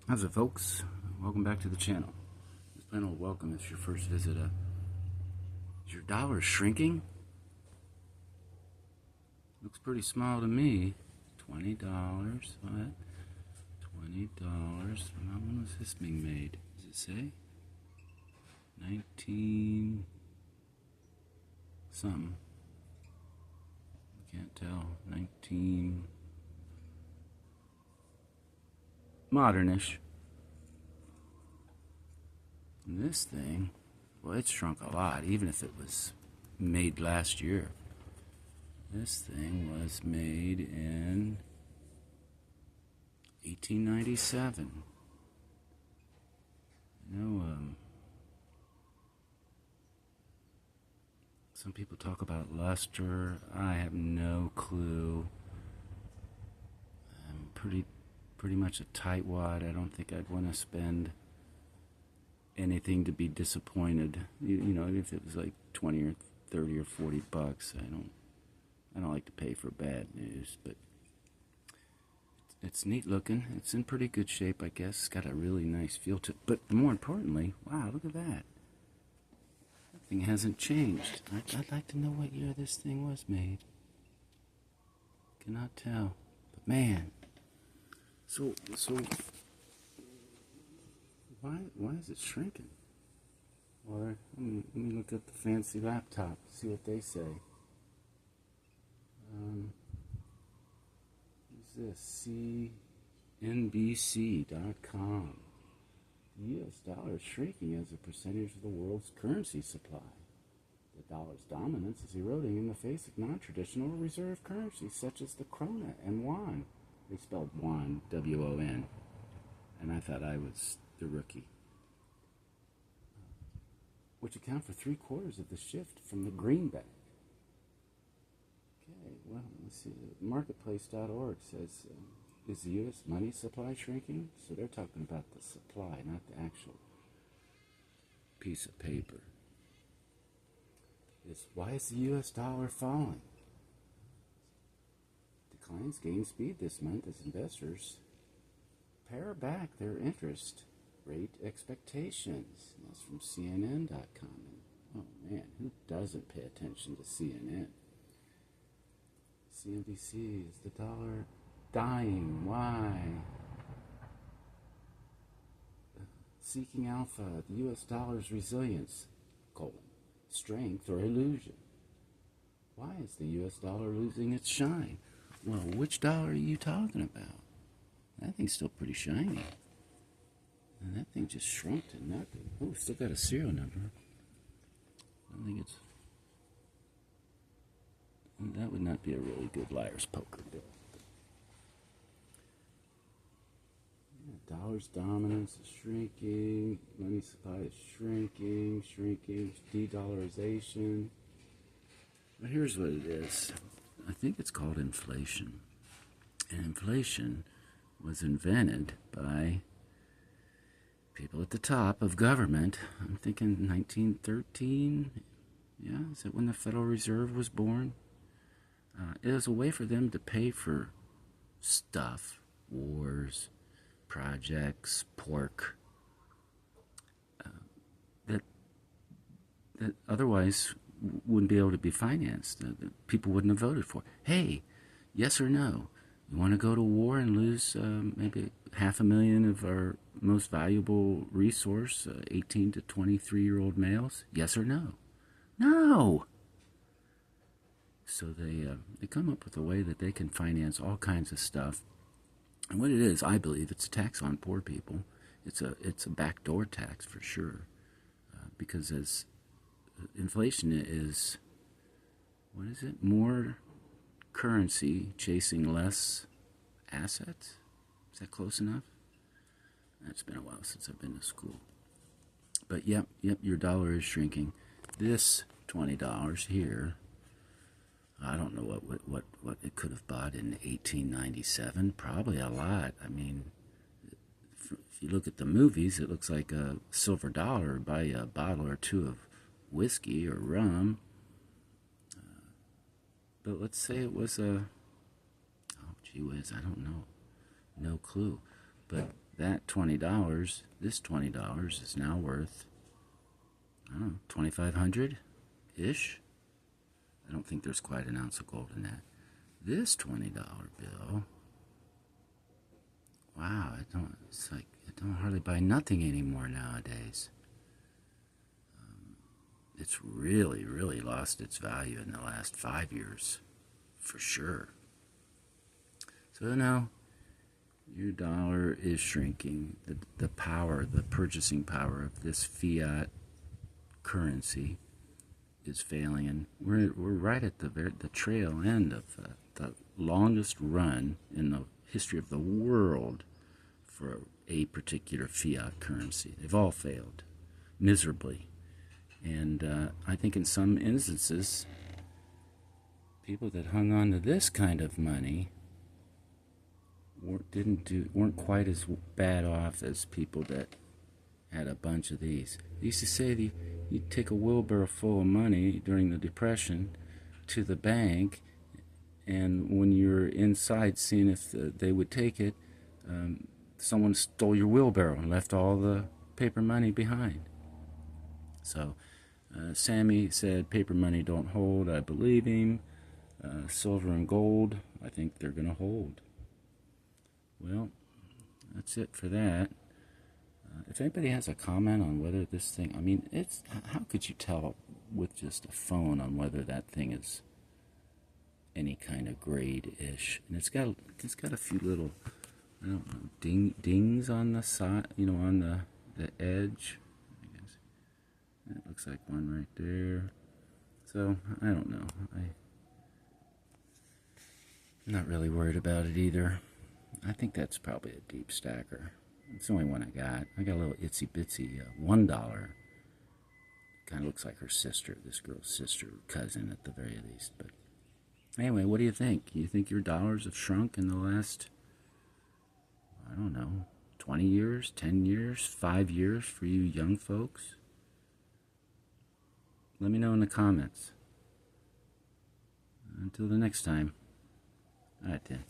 How's it, folks? Welcome back to the channel. This plain old welcome if it's your first visit. Is your dollar shrinking? Looks pretty small to me. $20. What? $20. When was this being made? Does it say? 19 something. Can't tell. 19 modernish. And this thing, well, it's shrunk a lot, even if it was made last year. This thing was made in 1897. You know, some people talk about luster. I have no clue. I'm pretty much a tightwad. I don't think I'd want to spend anything to be disappointed. You know, if it was like 20 or 30 or 40 bucks, I don't like to pay for bad news, but it's neat looking. It's in pretty good shape, I guess. It's got a really nice feel to it. But more importantly, wow, look at that. That thing hasn't changed. I'd like to know what year this thing was made. Cannot tell. But man, so why is it shrinking? Or let me look at the fancy laptop, see what they say. What's this? CNBC.com. The U.S. dollar is shrinking as a percentage of the world's currency supply. The dollar's dominance is eroding in the face of non-traditional reserve currencies such as the krona and won. They spelled won, W-O-N, and I thought I was the rookie. Which account for 3/4 of the shift from the greenback. Okay, well, let's see. Marketplace.org says, is the U.S. money supply shrinking? So they're talking about the supply, not the actual piece of paper. Why is the U.S. dollar falling? Declines gain speed this month as investors pare back their interest rate expectations. And that's from CNN.com. Oh man, who doesn't pay attention to CNN? CNBC, is the dollar dying? Why? Seeking Alpha, the U.S. dollar's resilience, strength or illusion. Why is the U.S. dollar losing its shine? Well, which dollar are you talking about? That thing's still pretty shiny. And that thing just shrunk to nothing. Oh, still got a serial number. I think it's... That would not be a really good liar's poker bill. Yeah, dollar's dominance is shrinking. Money supply is shrinking. De-dollarization. But here's what it is. I think it's called inflation. And inflation was invented by people at the top of government. I'm thinking 1913. Yeah, is that when the Federal Reserve was born? It was a way for them to pay for stuff, wars, projects, pork, that otherwise wouldn't be able to be financed. That people wouldn't have voted for. Hey, yes or no? You want to go to war and lose maybe 500,000 of our most valuable resource, 18 to 23-year-old males? Yes or no? No! So they come up with a way that they can finance all kinds of stuff. And what it is, I believe, it's a tax on poor people. It's a backdoor tax for sure. Because as inflation is, what is it? More currency chasing less assets? Is that close enough? It's been a while since I've been to school. But yep, your dollar is shrinking. This $20 here, I don't know what it could have bought in 1897. Probably a lot. I mean, if you look at the movies, it looks like a silver dollar would buy a bottle or two of whiskey or rum. But let's say it was oh gee whiz, I don't know. No clue. But that $20, this $20 is now worth, I don't know, 2,500-ish. I don't think there's quite an ounce of gold in that. This $20 bill, wow, it's like it don't hardly buy nothing anymore nowadays. It's really, really lost its value in the last 5 years, for sure. So now your dollar is shrinking. The power, the purchasing power of this fiat currency is failing, and we're right at the trail end of the longest run in the history of the world for a particular fiat currency. They've all failed miserably. And I think in some instances, people that hung on to this kind of money weren't quite as bad off as people that had a bunch of these. They used to say that you'd take a wheelbarrow full of money during the Depression to the bank, and when you're inside seeing if they would take it, someone stole your wheelbarrow and left all the paper money behind. So Sammy said paper money don't hold. I believe him. Silver and gold, I think they're going to hold. Well, that's it for that. If anybody has a comment on whether this thing, I mean, how could you tell with just a phone on whether that thing is any kind of grade-ish? And it's got a few little, I don't know, dings on the side, on the edge. I guess that looks like one right there. So I don't know. I'm not really worried about it either. I think that's probably a deep stacker. It's the only one I got. I got a little itsy bitsy $1. Kind of looks like her sister, this girl's sister, cousin at the very least. But anyway, what do you think? You think your dollars have shrunk in the last, I don't know, 20 years, 10 years, 5 years for you young folks? Let me know in the comments. Until the next time. All right, then.